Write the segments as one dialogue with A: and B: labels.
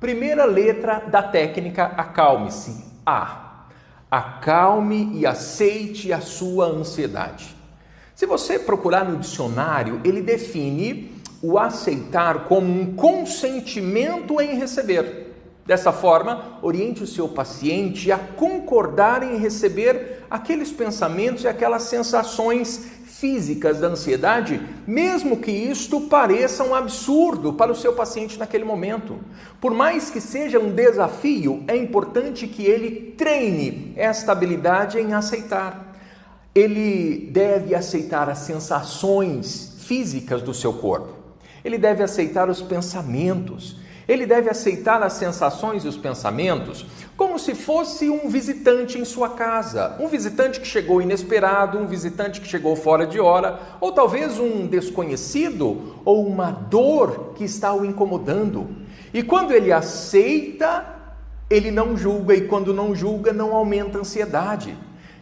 A: Primeira letra da técnica acalme-se. A. Acalme e aceite a sua ansiedade. Se você procurar no dicionário, ele define o aceitar como um consentimento em receber. Dessa forma, oriente o seu paciente a concordar em receber aqueles pensamentos e aquelas sensações físicas da ansiedade, mesmo que isto pareça um absurdo para o seu paciente naquele momento. Por mais que seja um desafio, é importante que ele treine esta habilidade em aceitar. Ele deve aceitar as sensações físicas do seu corpo. Ele deve aceitar os pensamentos. Ele deve aceitar as sensações e os pensamentos como se fosse um visitante em sua casa. Um visitante que chegou inesperado, um visitante que chegou fora de hora, ou talvez um desconhecido ou uma dor que está o incomodando. E quando ele aceita, ele não julga, e quando não julga, não aumenta a ansiedade.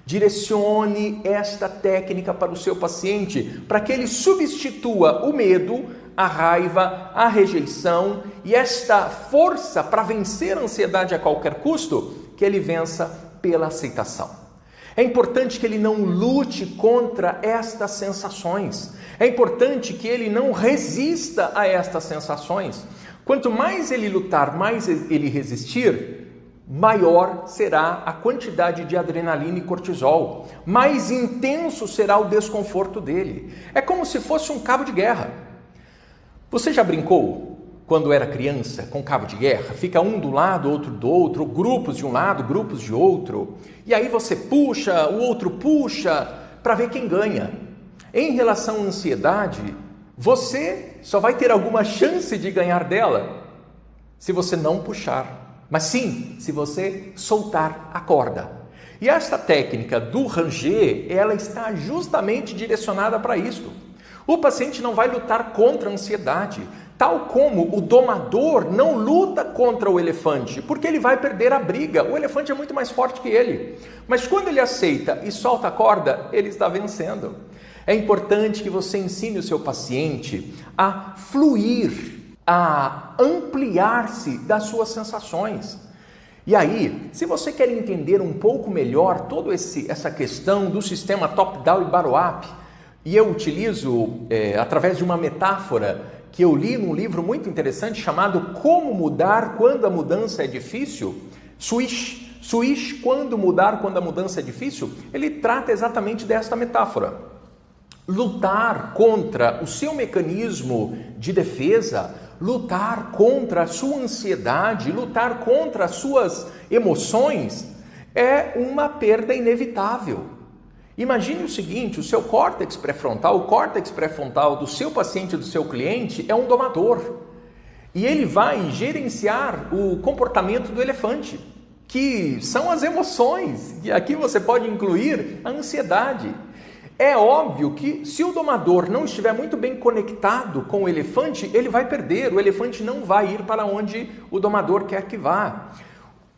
A: Direcione esta técnica para o seu paciente, para que ele substitua o medo, a raiva, a rejeição e esta força para vencer a ansiedade a qualquer custo, que ele vença pela aceitação. É importante que ele não lute contra estas sensações. É importante que ele não resista a estas sensações. Quanto mais ele lutar, mais ele resistir, maior será a quantidade de adrenalina e cortisol, mais intenso será o desconforto dele. É como se fosse um cabo de guerra. Você já brincou, quando era criança, com cabo de guerra? Fica um do lado, outro do outro, grupos de um lado, grupos de outro, e aí você puxa, o outro puxa, para ver quem ganha. Em relação à ansiedade, você só vai ter alguma chance de ganhar dela se você não puxar, mas sim se você soltar a corda. E esta técnica do ranger, ela está justamente direcionada para isso. O paciente não vai lutar contra a ansiedade, tal como o domador não luta contra o elefante, porque ele vai perder a briga. O elefante é muito mais forte que ele. Mas quando ele aceita e solta a corda, ele está vencendo. É importante que você ensine o seu paciente a fluir, a ampliar-se das suas sensações. E aí, se você quer entender um pouco melhor toda essa questão do sistema top-down e bottom-up, e eu utilizo, através de uma metáfora que eu li num livro muito interessante chamado Como Mudar Quando a Mudança é Difícil, Swish, Quando Mudar Quando a Mudança é Difícil, ele trata exatamente desta metáfora. Lutar contra o seu mecanismo de defesa, lutar contra a sua ansiedade, lutar contra as suas emoções é uma perda inevitável. Imagine o seguinte, o seu córtex pré-frontal, o córtex pré-frontal do seu paciente, do seu cliente, é um domador. E ele vai gerenciar o comportamento do elefante, que são as emoções. E aqui você pode incluir a ansiedade. É óbvio que se o domador não estiver muito bem conectado com o elefante, ele vai perder. O elefante não vai ir para onde o domador quer que vá.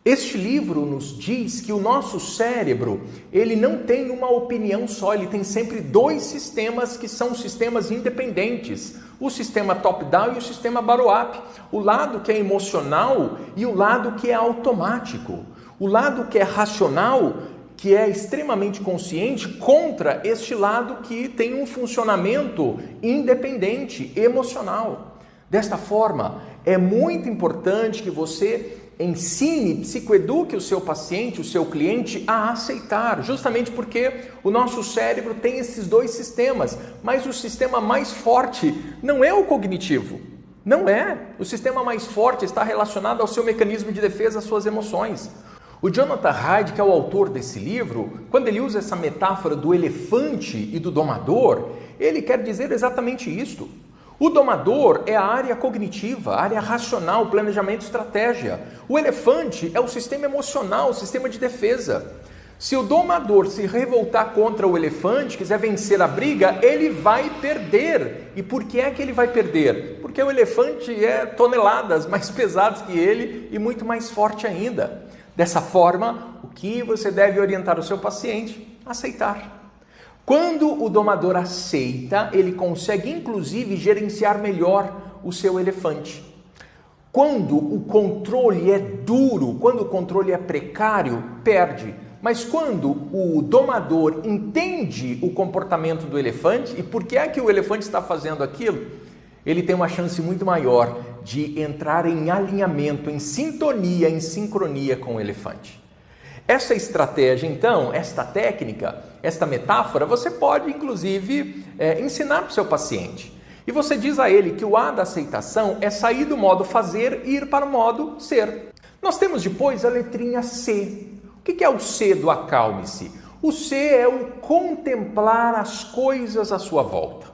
A: Este livro nos diz que o nosso cérebro, ele não tem uma opinião só, ele tem sempre dois sistemas que são sistemas independentes. O sistema top-down e o sistema bottom-up. O lado que é emocional e o lado que é automático. O lado que é racional, que é extremamente consciente, contra este lado que tem um funcionamento independente, emocional. Desta forma, é muito importante que você ensine, psicoeduque o seu paciente, o seu cliente a aceitar, justamente porque o nosso cérebro tem esses dois sistemas, mas o sistema mais forte não é o cognitivo, não é. O sistema mais forte está relacionado ao seu mecanismo de defesa, às suas emoções. O Jonathan Haidt, que é o autor desse livro, quando ele usa essa metáfora do elefante e do domador, ele quer dizer exatamente isto. O domador é a área cognitiva, a área racional, planejamento e estratégia. O elefante é o sistema emocional, o sistema de defesa. Se o domador se revoltar contra o elefante, quiser vencer a briga, ele vai perder. E por que é que ele vai perder? Porque o elefante é toneladas mais pesados que ele e muito mais forte ainda. Dessa forma, o que você deve orientar o seu paciente? Aceitar. Quando o domador aceita, ele consegue inclusive gerenciar melhor o seu elefante. Quando o controle é duro, quando o controle é precário, perde. Mas quando o domador entende o comportamento do elefante e por que é que o elefante está fazendo aquilo, ele tem uma chance muito maior de entrar em alinhamento, em sintonia, em sincronia com o elefante. Essa estratégia, então, esta técnica, esta metáfora, você pode, inclusive, ensinar para o seu paciente. E você diz a ele que o A da aceitação é sair do modo fazer e ir para o modo ser. Nós temos depois a letrinha C. O que é o C do acalme-se? O C é o contemplar as coisas à sua volta.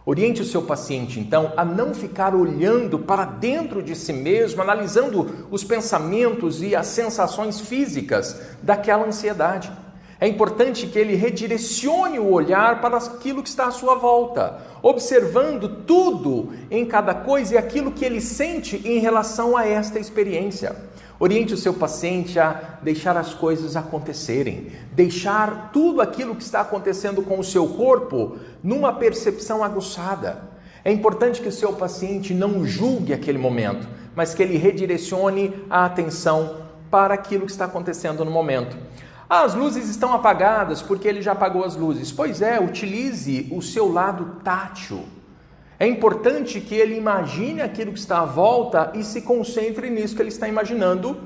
A: Oriente o seu paciente, então, a não ficar olhando para dentro de si mesmo, analisando os pensamentos e as sensações físicas daquela ansiedade. É importante que ele redirecione o olhar para aquilo que está à sua volta, observando tudo em cada coisa e aquilo que ele sente em relação a esta experiência. Oriente o seu paciente a deixar as coisas acontecerem, deixar tudo aquilo que está acontecendo com o seu corpo numa percepção aguçada. É importante que o seu paciente não julgue aquele momento, mas que ele redirecione a atenção para aquilo que está acontecendo no momento. As luzes estão apagadas porque ele já apagou as luzes. Pois é, utilize o seu lado tátil. É importante que ele imagine aquilo que está à volta e se concentre nisso que ele está imaginando,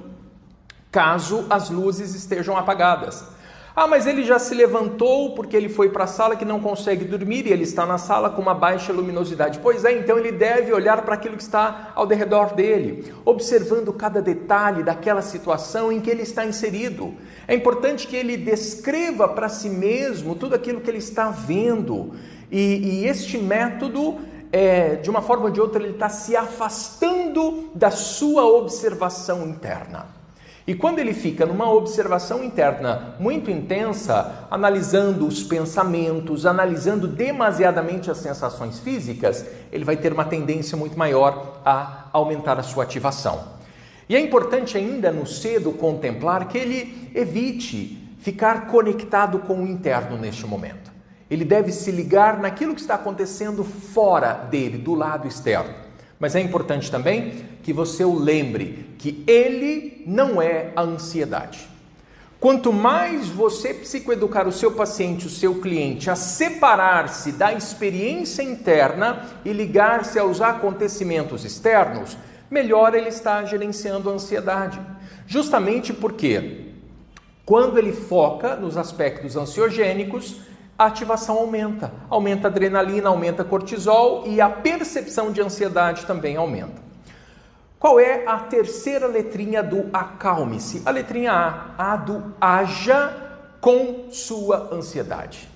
A: caso as luzes estejam apagadas. Ah, mas ele já se levantou porque ele foi para a sala que não consegue dormir e ele está na sala com uma baixa luminosidade. Pois é, então ele deve olhar para aquilo que está ao redor dele, observando cada detalhe daquela situação em que ele está inserido. É importante que ele descreva para si mesmo tudo aquilo que ele está vendo. E este método, de uma forma ou de outra, ele está se afastando da sua observação interna. E quando ele fica numa observação interna muito intensa, analisando os pensamentos, analisando demasiadamente as sensações físicas, ele vai ter uma tendência muito maior a aumentar a sua ativação. E é importante ainda no cedo contemplar que ele evite ficar conectado com o interno neste momento. Ele deve se ligar naquilo que está acontecendo fora dele, do lado externo. Mas é importante também que você o lembre que ele não é a ansiedade. Quanto mais você psicoeducar o seu paciente, o seu cliente, a separar-se da experiência interna e ligar-se aos acontecimentos externos, melhor ele está gerenciando a ansiedade. Justamente porque quando ele foca nos aspectos ansiogênicos, a ativação aumenta a adrenalina, aumenta cortisol e a percepção de ansiedade também aumenta. Qual é a terceira letrinha do acalme-se? A letrinha A do haja com sua ansiedade.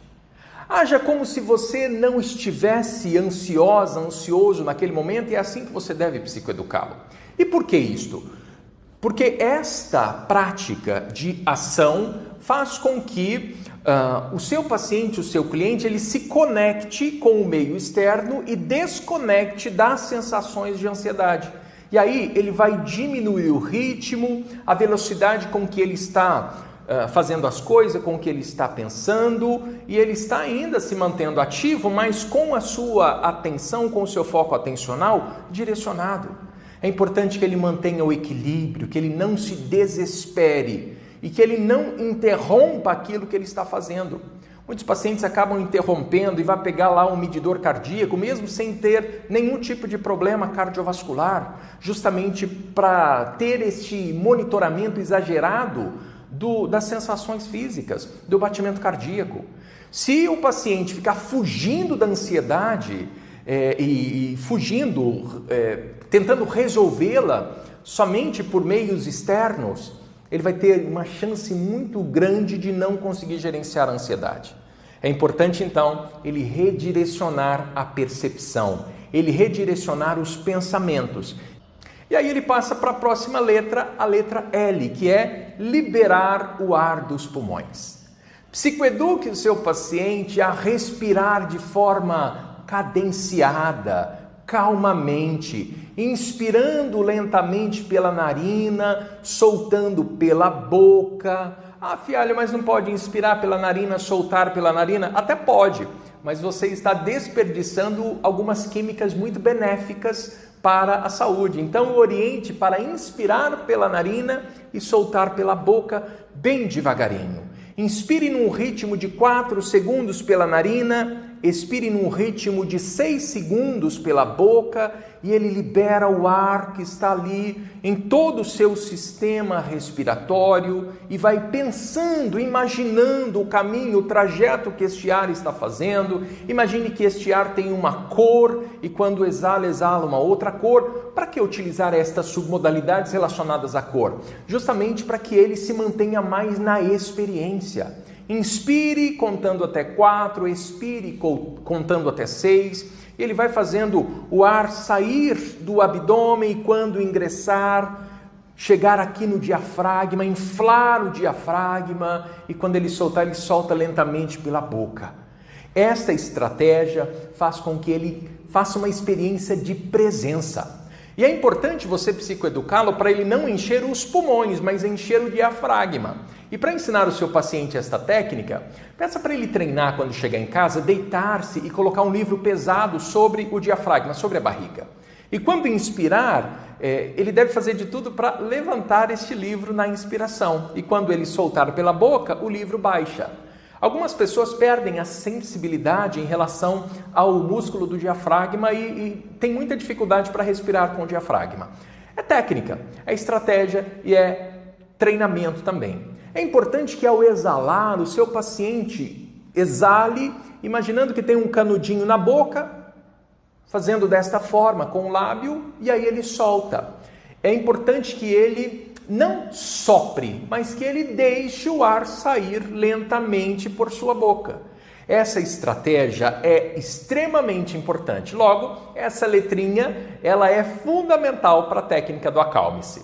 A: Haja como se você não estivesse ansioso naquele momento e é assim que você deve psicoeducá-lo. E por que isto? Porque esta prática de ação faz com que o seu paciente, o seu cliente, ele se conecte com o meio externo e desconecte das sensações de ansiedade. E aí ele vai diminuir o ritmo, a velocidade com que ele está fazendo as coisas, com que ele está pensando, e ele está ainda se mantendo ativo, mas com a sua atenção, com o seu foco atencional direcionado. É importante que ele mantenha o equilíbrio, que ele não se desespere e que ele não interrompa aquilo que ele está fazendo. Muitos pacientes acabam interrompendo e vai pegar lá um medidor cardíaco, mesmo sem ter nenhum tipo de problema cardiovascular, justamente para ter este monitoramento exagerado das sensações físicas, do batimento cardíaco. Se o paciente ficar fugindo da ansiedade tentando resolvê-la somente por meios externos, ele vai ter uma chance muito grande de não conseguir gerenciar a ansiedade. É importante, então, ele redirecionar a percepção, ele redirecionar os pensamentos. E aí ele passa para a próxima letra, a letra L, que é liberar o ar dos pulmões. Psicoeduque o seu paciente a respirar de forma cadenciada, calmamente, inspirando lentamente pela narina, soltando pela boca. Ah, Fialho, mas não pode inspirar pela narina, soltar pela narina? Até pode, mas você está desperdiçando algumas químicas muito benéficas para a saúde. Então, oriente para inspirar pela narina e soltar pela boca bem devagarinho. Inspire num ritmo de 4 segundos pela narina, expire num ritmo de 6 segundos pela boca e ele libera o ar que está ali em todo o seu sistema respiratório e vai pensando, imaginando o caminho, o trajeto que este ar está fazendo. Imagine que este ar tem uma cor e quando exala, exala uma outra cor. Para que utilizar estas submodalidades relacionadas à cor? Justamente para que ele se mantenha mais na experiência. Inspire contando até 4, expire contando até 6. Ele vai fazendo o ar sair do abdômen e quando ingressar, chegar aqui no diafragma, inflar o diafragma e quando ele soltar, ele solta lentamente pela boca. Esta estratégia faz com que ele faça uma experiência de presença. E é importante você psicoeducá-lo para ele não encher os pulmões, mas encher o diafragma. E para ensinar o seu paciente esta técnica, peça para ele treinar quando chegar em casa, deitar-se e colocar um livro pesado sobre o diafragma, sobre a barriga. E quando inspirar, ele deve fazer de tudo para levantar este livro na inspiração. E quando ele soltar pela boca, o livro baixa. Algumas pessoas perdem a sensibilidade em relação ao músculo do diafragma e tem muita dificuldade para respirar com o diafragma. É técnica, é estratégia e é treinamento também. É importante que ao exalar, o seu paciente exale, imaginando que tem um canudinho na boca, fazendo desta forma, com o lábio, e aí ele solta. É importante que ele não sopre, mas que ele deixe o ar sair lentamente por sua boca. Essa estratégia é extremamente importante. Logo, essa letrinha, ela é fundamental para a técnica do acalme-se.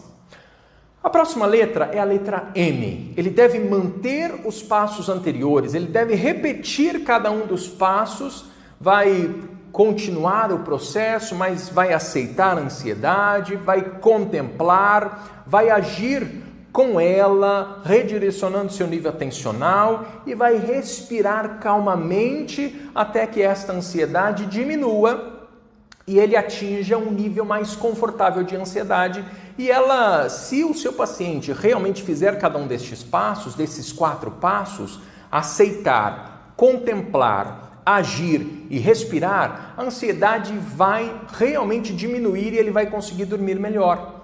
A: A próxima letra é a letra M. Ele deve manter os passos anteriores, ele deve repetir cada um dos passos, vai continuar o processo, mas vai aceitar a ansiedade, vai contemplar, vai agir com ela, redirecionando seu nível atencional e vai respirar calmamente até que esta ansiedade diminua e ele atinja um nível mais confortável de ansiedade. E ela, se o seu paciente realmente fizer cada um destes passos, desses 4 passos, aceitar, contemplar, agir e respirar, a ansiedade vai realmente diminuir e ele vai conseguir dormir melhor.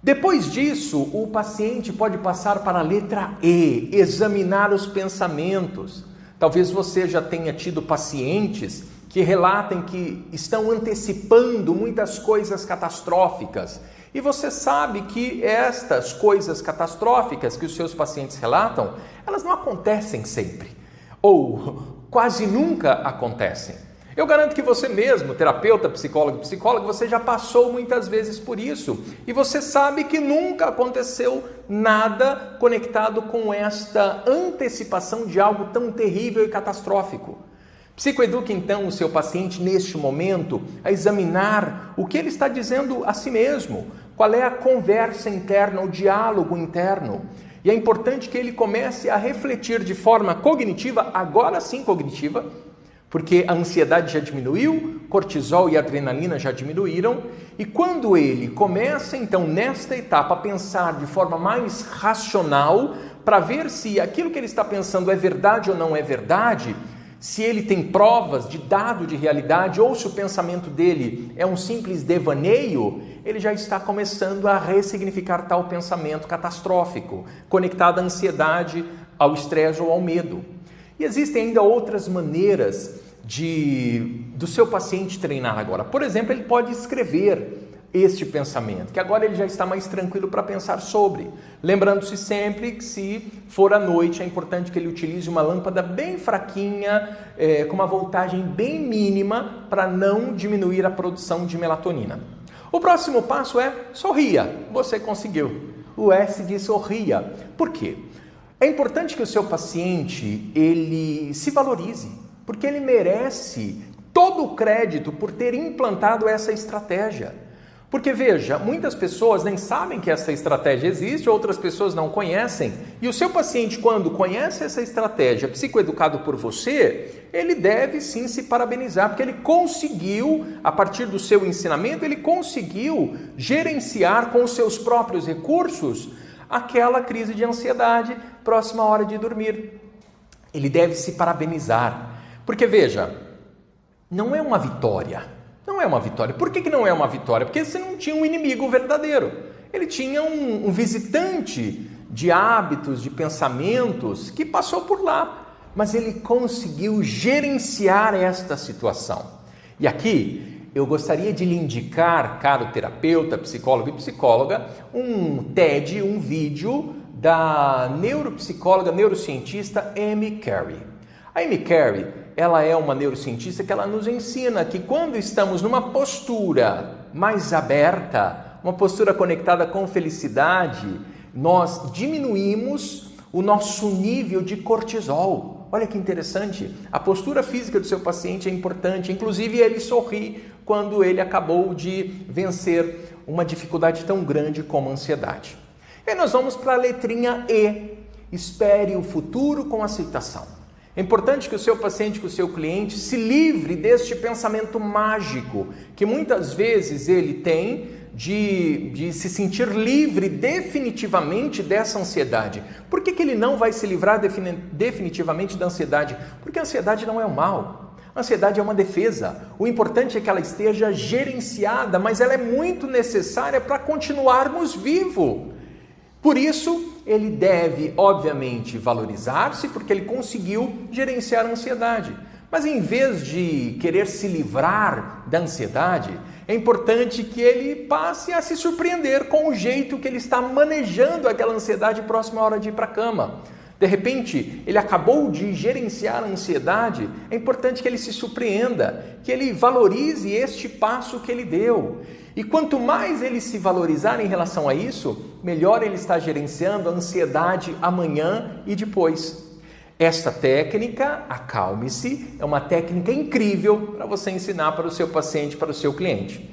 A: Depois disso, o paciente pode passar para a letra E, examinar os pensamentos. Talvez você já tenha tido pacientes que relatem que estão antecipando muitas coisas catastróficas. E você sabe que estas coisas catastróficas que os seus pacientes relatam, elas não acontecem sempre, ou quase nunca acontecem. Eu garanto que você mesmo, terapeuta, psicólogo, você já passou muitas vezes por isso. E você sabe que nunca aconteceu nada conectado com esta antecipação de algo tão terrível e catastrófico. Psicoeduque então o seu paciente neste momento a examinar o que ele está dizendo a si mesmo, qual é a conversa interna, o diálogo interno. E é importante que ele comece a refletir de forma cognitiva, agora sim cognitiva, porque a ansiedade já diminuiu, cortisol e adrenalina já diminuíram, e quando ele começa então nesta etapa a pensar de forma mais racional, para ver se aquilo que ele está pensando é verdade ou não é verdade, se ele tem provas de dado de realidade ou se o pensamento dele é um simples devaneio, ele já está começando a ressignificar tal pensamento catastrófico, conectado à ansiedade, ao estresse ou ao medo. E existem ainda outras maneiras do seu paciente treinar agora. Por exemplo, ele pode escrever este pensamento, que agora ele já está mais tranquilo para pensar sobre. Lembrando-se sempre que se for à noite, é importante que ele utilize uma lâmpada bem fraquinha, com uma voltagem bem mínima, para não diminuir a produção de melatonina. O próximo passo é sorria. Você conseguiu. O S de sorria. Por quê? É importante que o seu paciente ele se valorize, porque ele merece todo o crédito por ter implantado essa estratégia. Porque veja, muitas pessoas nem sabem que essa estratégia existe, outras pessoas não conhecem. E o seu paciente, quando conhece essa estratégia psicoeducado por você, ele deve sim se parabenizar, porque ele conseguiu, a partir do seu ensinamento, ele conseguiu gerenciar com os seus próprios recursos aquela crise de ansiedade próxima à hora de dormir. Ele deve se parabenizar. Porque veja, não é uma vitória. Não é uma vitória. Por que não é uma vitória? Porque você não tinha um inimigo verdadeiro. Ele tinha um visitante de hábitos, de pensamentos, que passou por lá. Mas ele conseguiu gerenciar esta situação. E aqui eu gostaria de lhe indicar, caro terapeuta, psicólogo e psicóloga, um TED, um vídeo da neuropsicóloga, neurocientista Amy Cary. A Amy Cary, ela é uma neurocientista que ela nos ensina que quando estamos numa postura mais aberta, uma postura conectada com felicidade, nós diminuímos o nosso nível de cortisol. Olha que interessante, a postura física do seu paciente é importante, inclusive ele sorri quando ele acabou de vencer uma dificuldade tão grande como a ansiedade. E aí nós vamos para a letrinha E, espere o futuro com aceitação. É importante que o seu paciente, que o seu cliente se livre deste pensamento mágico que muitas vezes ele tem de se sentir livre definitivamente dessa ansiedade. Por que ele não vai se livrar definitivamente da ansiedade? Porque a ansiedade não é o mal. A ansiedade é uma defesa. O importante é que ela esteja gerenciada, mas ela é muito necessária para continuarmos vivos. Por isso, ele deve, obviamente, valorizar-se, porque ele conseguiu gerenciar a ansiedade. Mas em vez de querer se livrar da ansiedade, é importante que ele passe a se surpreender com o jeito que ele está manejando aquela ansiedade próxima à hora de ir para a cama. De repente, ele acabou de gerenciar a ansiedade, é importante que ele se surpreenda, que ele valorize este passo que ele deu. E quanto mais ele se valorizar em relação a isso, melhor ele está gerenciando a ansiedade amanhã e depois. Esta técnica, acalme-se, é uma técnica incrível para você ensinar para o seu paciente, para o seu cliente.